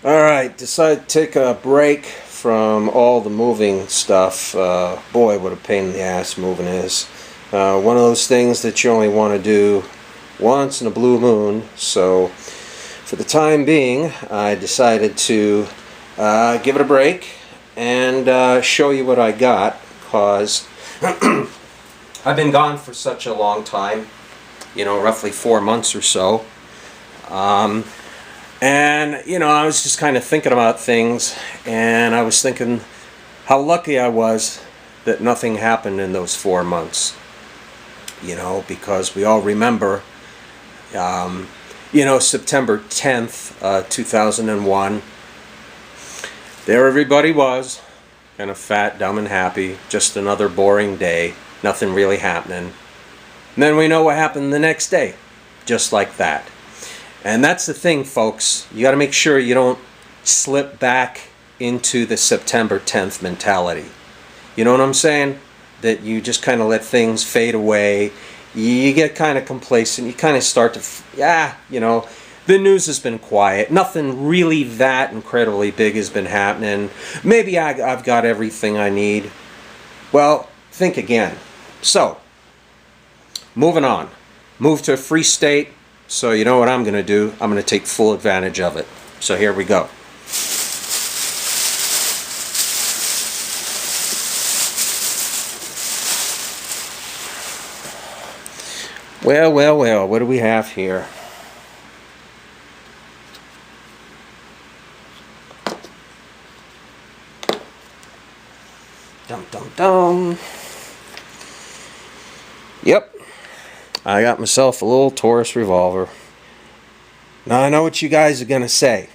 Alright, decided to take a break from all the moving stuff. Boy, what a pain in the ass moving is. One of those things that you only want to do once in a blue moon. So, for the time being, I decided to give it a break and show you what I got, because I've been gone for such a long time, roughly 4 months or so. And, I was just kind of thinking about things, and I was thinking how lucky I was that nothing happened in those 4 months. Because we all remember, September 10th, 2001. There everybody was, kind of fat, dumb, and happy. Just another boring day. Nothing really happening. And then we know what happened the next day. Just like that. And that's the thing, folks. You got to make sure you don't slip back into the September 10th mentality. You know what I'm saying? That you just kind of let things fade away. You get kind of complacent. You kind of start to, the news has been quiet. Nothing really that incredibly big has been happening. Maybe I've got everything I need. Well, think again. So, moving on. Move to a free state. So you know what I'm going to do? I'm going to take full advantage of it. So here we go. Well, what do we have here? Dum. Yep. I got myself a little Taurus revolver. Now I know what you guys are going to say.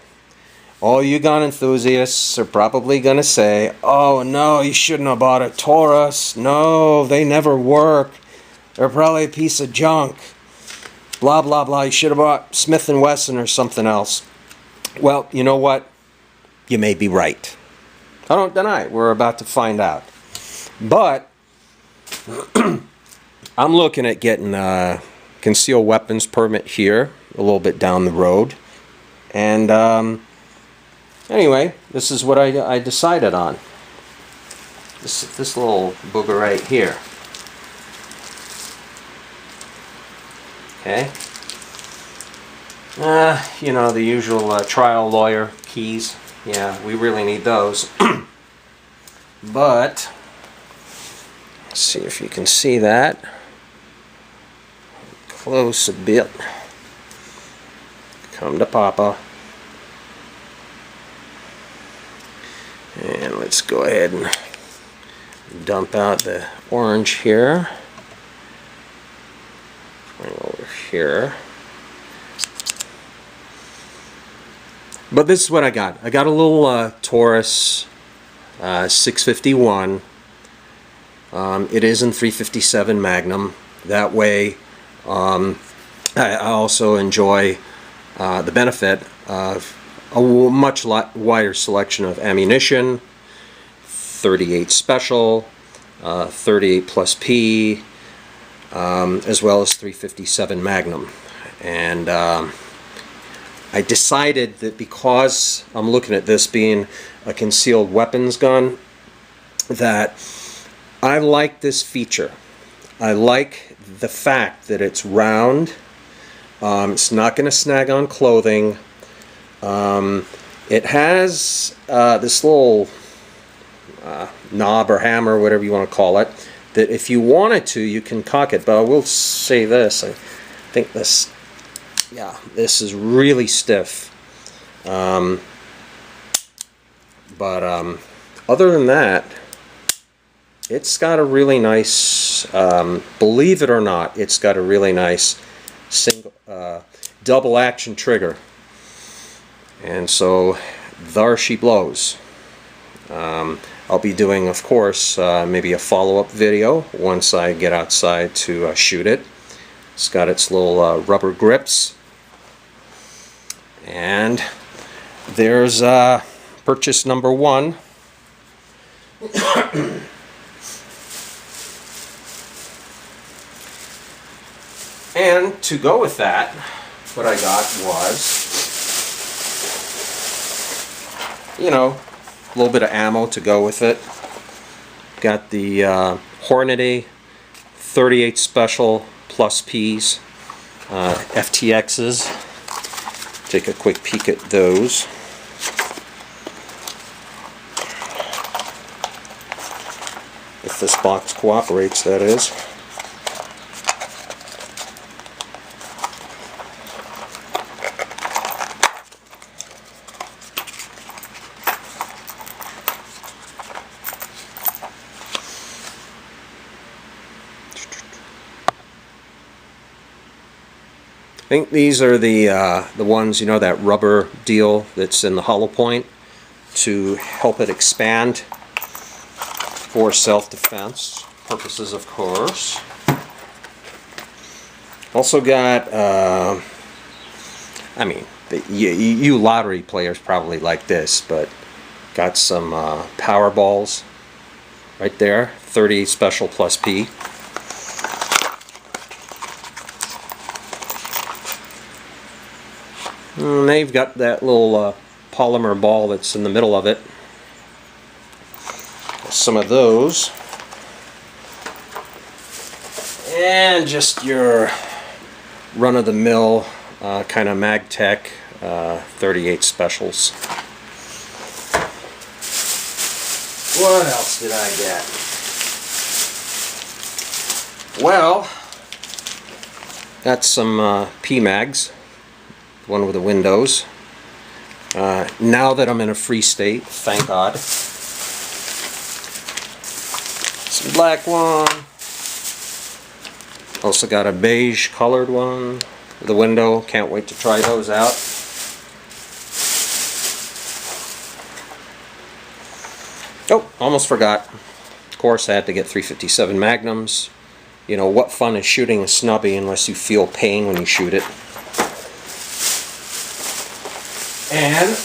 All you gun enthusiasts are probably going to say, oh no, you shouldn't have bought a Taurus. No, they never work. They're probably a piece of junk. Blah, blah, blah. You should have bought Smith & Wesson or something else. Well, you know what? You may be right. I don't deny it. We're about to find out. But I'm looking at getting a concealed weapons permit here, a little bit down the road. And anyway, this is what I decided on. This little booger right here. Okay. The usual trial lawyer keys. Yeah, we really need those. But, let's see if you can see that. Close a bit. Come to Papa. And let's go ahead and dump out the orange here. Bring over here. But this is what I got. I got a little Taurus 651. It is in 357 Magnum. That way, I also enjoy the benefit of a much wider selection of ammunition, 38 Special, 38 plus P, as well as 357 Magnum. And I decided that because I'm looking at this being a concealed weapons gun, that I like this feature. I like the fact that it's round. It's not going to snag on clothing. It has this little knob or hammer, whatever you want to call it, that if you wanted to, you can cock it. But I will say this, I think this is really stiff. But other than that, it's got a really nice, believe it or not, it's got a really nice double action trigger. And so there she blows. I'll be doing, of course, maybe a follow-up video once I get outside to shoot it. It's got its little rubber grips. And there's purchase number one. And to go with that, what I got was you know, a little bit of ammo to go with it. Got the Hornady 38 Special Plus Ps, FTXs. Take a quick peek at those. If this box cooperates, that is. I think these are the ones, you know, that rubber deal that's in the hollow point to help it expand for self-defense purposes, of course. Also got, I mean, you lottery players probably like this, but got some power balls right there, 30 Special Plus P. And they've got that little polymer ball that's in the middle of it. Some of those. And just your run-of-the-mill kind of MagTech 38 specials. What else did I get? Well, got some PMags. One with the windows. Now that I'm in a free state, thank God. Some black one. Also got a beige colored one with a window. Can't wait to try those out. Oh, almost forgot. Of course, I had to get 357 Magnums. You know, what fun is shooting a snubby unless you feel pain when you shoot it. And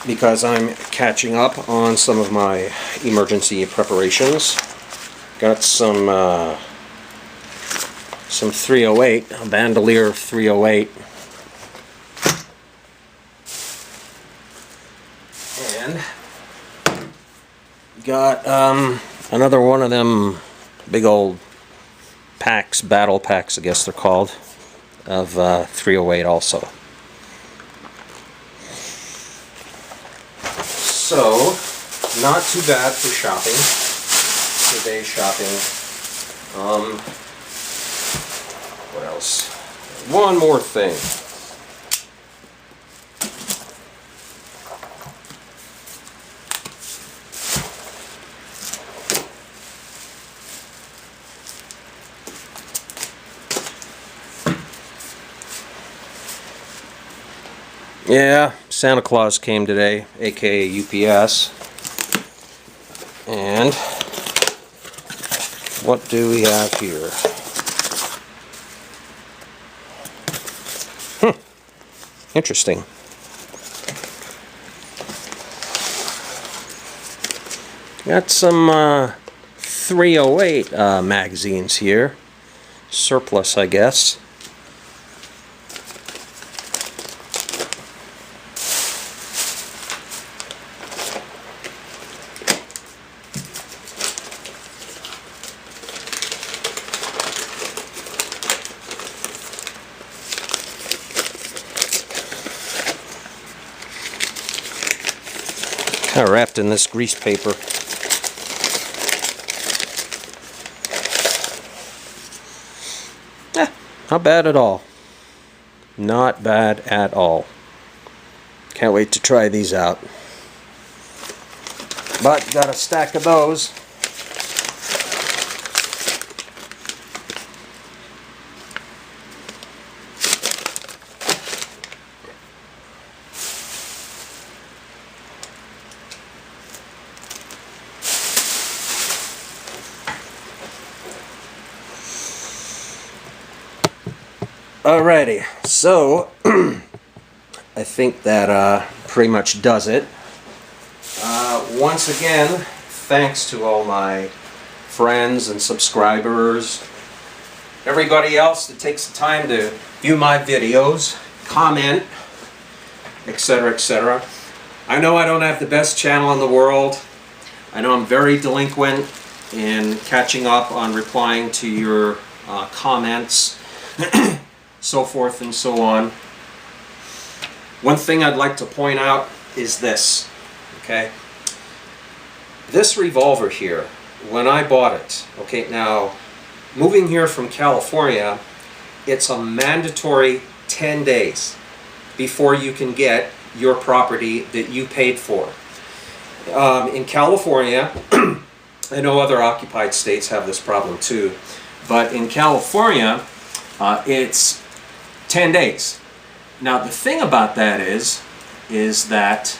because I'm catching up on some of my emergency preparations, got some 308, a bandolier 308, and got another one of them big old packs, battle packs I guess they're called, of 308 also. So, not too bad for shopping, today's shopping. What else? One more thing. Yeah, Santa Claus came today, aka UPS. And what do we have here? Interesting. Got some 308 magazines here. Surplus, I guess. Kind of wrapped in this grease paper. Not bad at all. Not bad at all. Can't wait to try these out. But got a stack of those. Alrighty, so I think that pretty much does it. Once again, thanks to all my friends and subscribers, everybody else that takes the time to view my videos, comment, etc., etc. I know I don't have the best channel in the world. I know I'm very delinquent in catching up on replying to your comments, so forth and so on. One thing I'd like to point out is this, okay? This revolver here, when I bought it, okay, now, moving here from California, it's a mandatory 10 days before you can get your property that you paid for. In California, I know other occupied states have this problem too, but in California, it's 10 days. Now the thing about that is that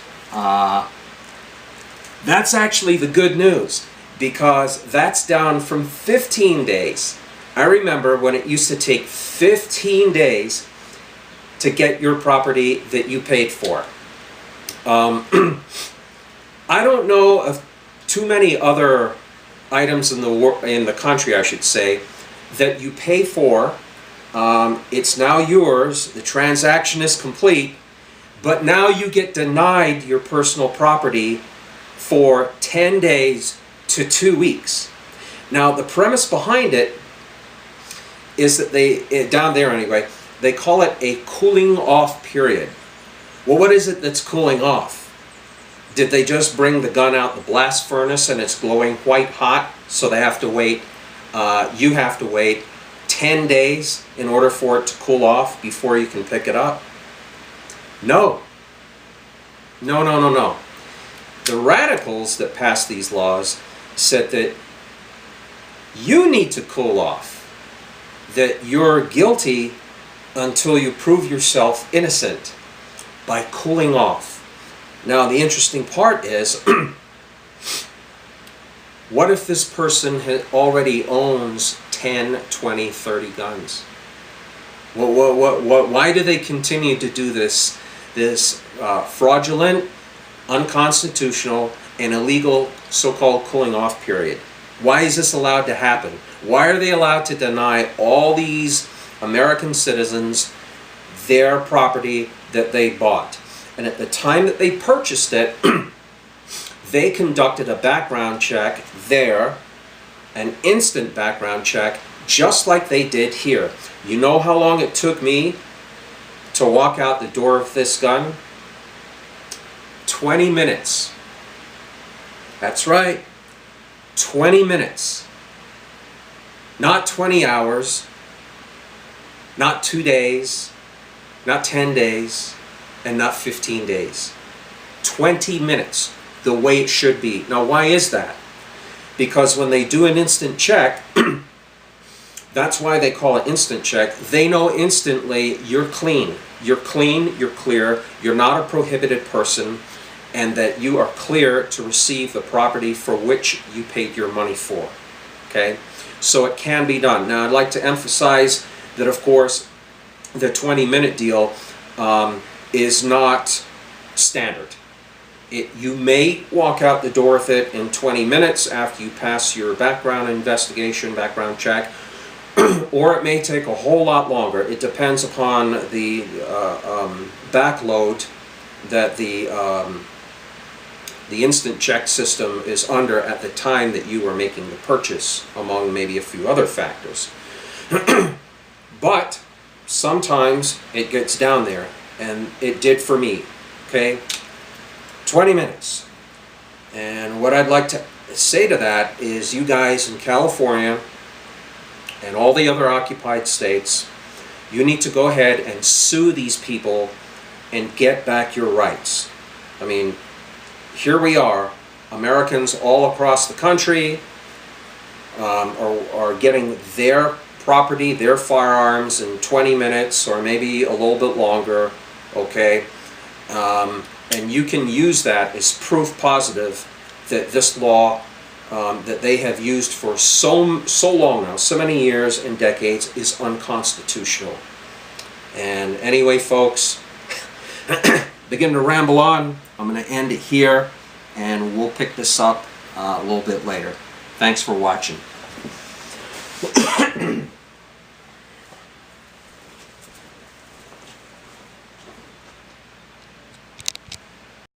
that's actually the good news, because that's down from 15 days. I remember when it used to take 15 days to get your property that you paid for. I don't know of too many other items in the country, I should say, that you pay for. It's now yours, the transaction is complete, but now you get denied your personal property for 10 days to 2 weeks. Now the premise behind it is that down there anyway, they call it a cooling off period. Well, what is it that's cooling off? Did they just bring the gun out the blast furnace and it's glowing white hot, so they have to wait, you have to wait 10 days in order for it to cool off before you can pick it up? No. No, no, no, no. The radicals that passed these laws said that you need to cool off, that you're guilty until you prove yourself innocent by cooling off. Now the interesting part is, what if this person already owns 10, 20, 30 guns? Why do they continue to do this fraudulent, unconstitutional, and illegal so-called cooling off period? Why is this allowed to happen? Why are they allowed to deny all these American citizens their property that they bought? And at the time that they purchased it, they conducted a background check there, an instant background check, just like they did here. You know how long it took me to walk out the door of this gun? 20 minutes. That's right, 20 minutes. Not 20 hours, not 2 days, not 10 days, and not 15 days. 20 minutes, the way it should be. Now why is that? Because when they do an instant check, that's why they call it instant check. They know instantly you're clean. You're clean, you're clear, you're not a prohibited person, and that you are clear to receive the property for which you paid your money for. Okay? So it can be done. Now I'd like to emphasize that, of course, the 20-minute deal is not standard. You may walk out the door with it in 20 minutes after you pass your background investigation, background check, or it may take a whole lot longer. It depends upon the backload that the instant check system is under at the time that you are making the purchase, among maybe a few other factors. But sometimes it gets down there, and it did for me. Okay, 20 minutes. And what I'd like to say to that is, you guys in California and all the other occupied states, you need to go ahead and sue these people and get back your rights. I mean, here we are, Americans all across the country are getting their property, their firearms in 20 minutes or maybe a little bit longer, okay? And you can use that as proof positive that this law that they have used for so long now, so many years and decades, is unconstitutional. And anyway, folks, begin to ramble on. I'm going to end it here, and we'll pick this up a little bit later. Thanks for watching.